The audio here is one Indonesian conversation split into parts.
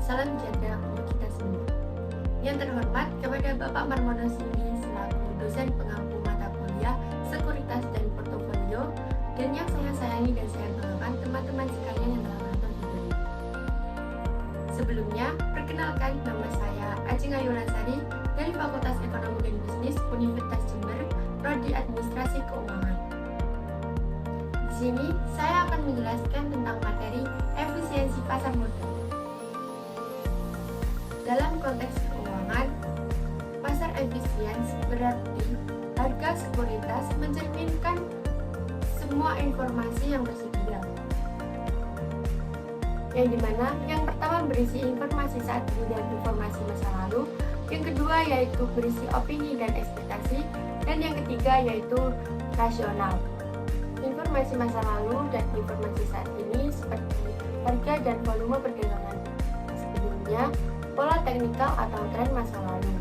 salam sejahtera untuk kita semua. Yang terhormat kepada Bapak Marmono Sindi selaku dosen pengampu mata kuliah Sekuritas dan Portofolio, dan yang saya sayangi dan saya banggakan teman-teman sekalian yang telah menonton video ini. Sebelumnya, perkenalkan nama saya Ajeng Ayu Lansari dari Fakultas Ekonomi dan Bisnis Universitas Jember, Prodi Administrasi Keuangan. Di sini saya akan menjelaskan tentang materi efisiensi pasar modal. Dalam konteks keuangan, pasar efisien berarti harga sekuritas mencerminkan semua informasi yang tersedia. Yang dimana yang pertama berisi informasi saat ini dan informasi masa lalu, yang kedua yaitu berisi opini dan ekspektasi, dan yang ketiga yaitu rasional. Informasi masa lalu dan informasi saat ini seperti harga dan volume perdagangan sebelumnya, pola teknikal atau tren masa lalu.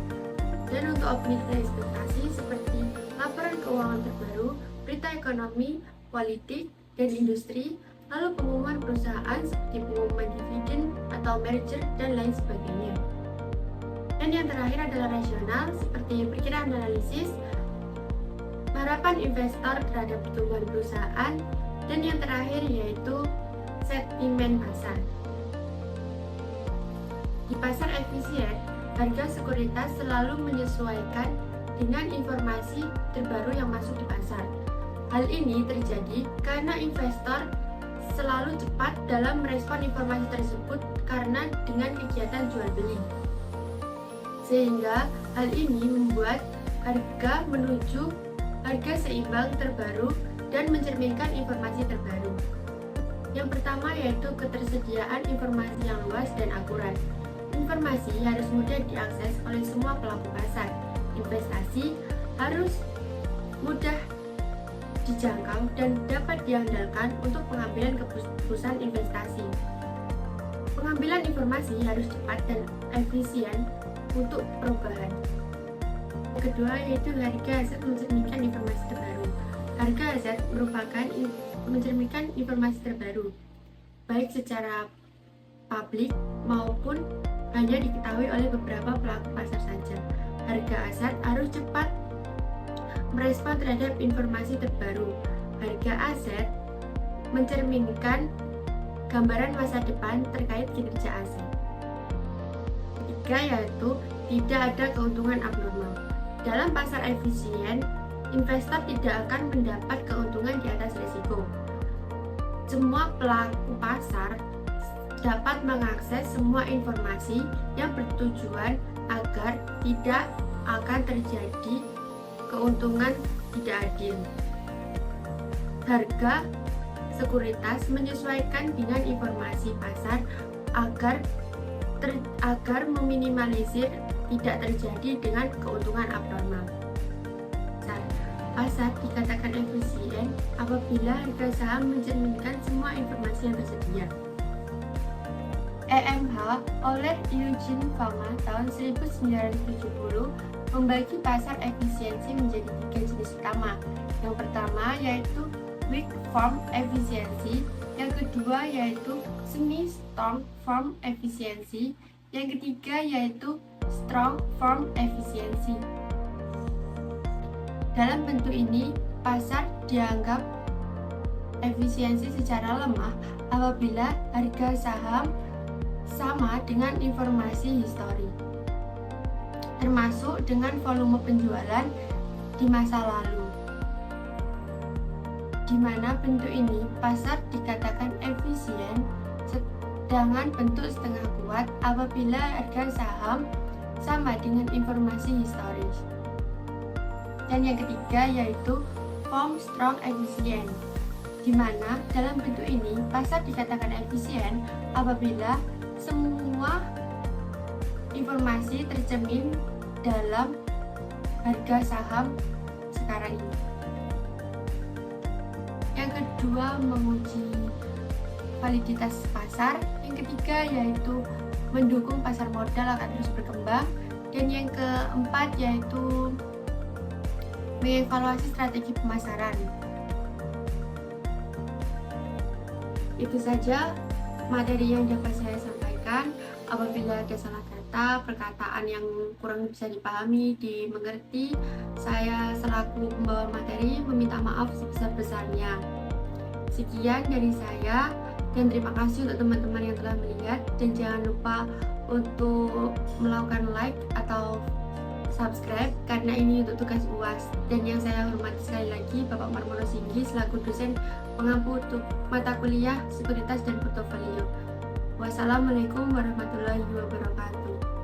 Dan untuk opini dan ekspektasi seperti laporan keuangan terbaru, berita ekonomi, politik, dan industri, lalu pengumuman perusahaan seperti pengumuman dividen atau merger dan lain sebagainya. Dan yang terakhir adalah rasional seperti perkiraan analisis, harapan investor terhadap pertumbuhan perusahaan, dan yang terakhir yaitu sentimen pasar. Di pasar efisien, harga sekuritas selalu menyesuaikan dengan informasi terbaru yang masuk di pasar. Hal ini terjadi karena investor selalu cepat dalam merespon informasi tersebut karena dengan kegiatan jual beli. Sehingga hal ini membuat harga menuju harga seimbang terbaru dan mencerminkan informasi terbaru. Yang pertama yaitu ketersediaan informasi yang luas dan akurat. Informasi harus mudah diakses oleh semua pelaku pasar. Investasi harus mudah dijangkau dan dapat diandalkan untuk pengambilan keputusan investasi. Pengambilan informasi harus cepat dan efisien untuk perubahan. Yang kedua yaitu harga aset mencerminkan informasi terbaru. Harga aset merupakan mencerminkan informasi terbaru, baik secara publik maupun hanya diketahui oleh beberapa pelaku pasar saja. Harga aset harus cepat merespon terhadap informasi terbaru. Harga aset mencerminkan gambaran masa depan terkait kinerja aset. Ketiga yaitu tidak ada keuntungan abnormal. Dalam pasar efisien, investor tidak akan mendapat keuntungan di atas risiko. Semua pelaku pasar dapat mengakses semua informasi yang bertujuan agar tidak akan terjadi keuntungan tidak adil. Harga sekuritas menyesuaikan dengan informasi pasar agar meminimalisir tidak terjadi dengan keuntungan abnormal. Pasar dikatakan efisien apabila harga saham mencerminkan semua informasi yang tersedia. EMH oleh Eugene Fama tahun 1970 membagi pasar efisiensi menjadi 3 jenis utama. Yang pertama yaitu weak form efisiensi, yang kedua yaitu semi-strong form efisiensi, yang ketiga yaitu strong form efisiensi. Dalam bentuk ini, pasar dianggap efisiensi secara lemah apabila harga saham sama dengan informasi histori, termasuk dengan volume penjualan di masa lalu. Di mana bentuk ini pasar dikatakan efisien, sedangkan bentuk setengah kuat apabila harga saham sama dengan informasi historis. Dan yang ketiga yaitu form strong efisien, di mana dalam bentuk ini pasar dikatakan efisien apabila semua informasi tercermin dalam harga saham sekarang ini. Yang kedua menguji validitas pasar, yang ketiga yaitu mendukung pasar modal akan terus berkembang, dan yang keempat yaitu mengevaluasi strategi pemasaran. Itu saja materi yang dapat saya sampaikan. Apabila ada salah kata, perkataan yang kurang bisa dipahami, dimengerti, saya selaku pembawa materi meminta maaf sebesar-besarnya. Sekian dari saya, dan terima kasih untuk teman-teman yang telah melihat, dan jangan lupa untuk melakukan like atau subscribe karena ini untuk tugas UAS. Dan yang saya hormati sekali lagi Bapak Marmono Singgi selaku dosen pengampu untuk mata kuliah sekuritas dan portofolio. Wassalamualaikum warahmatullahi wabarakatuh.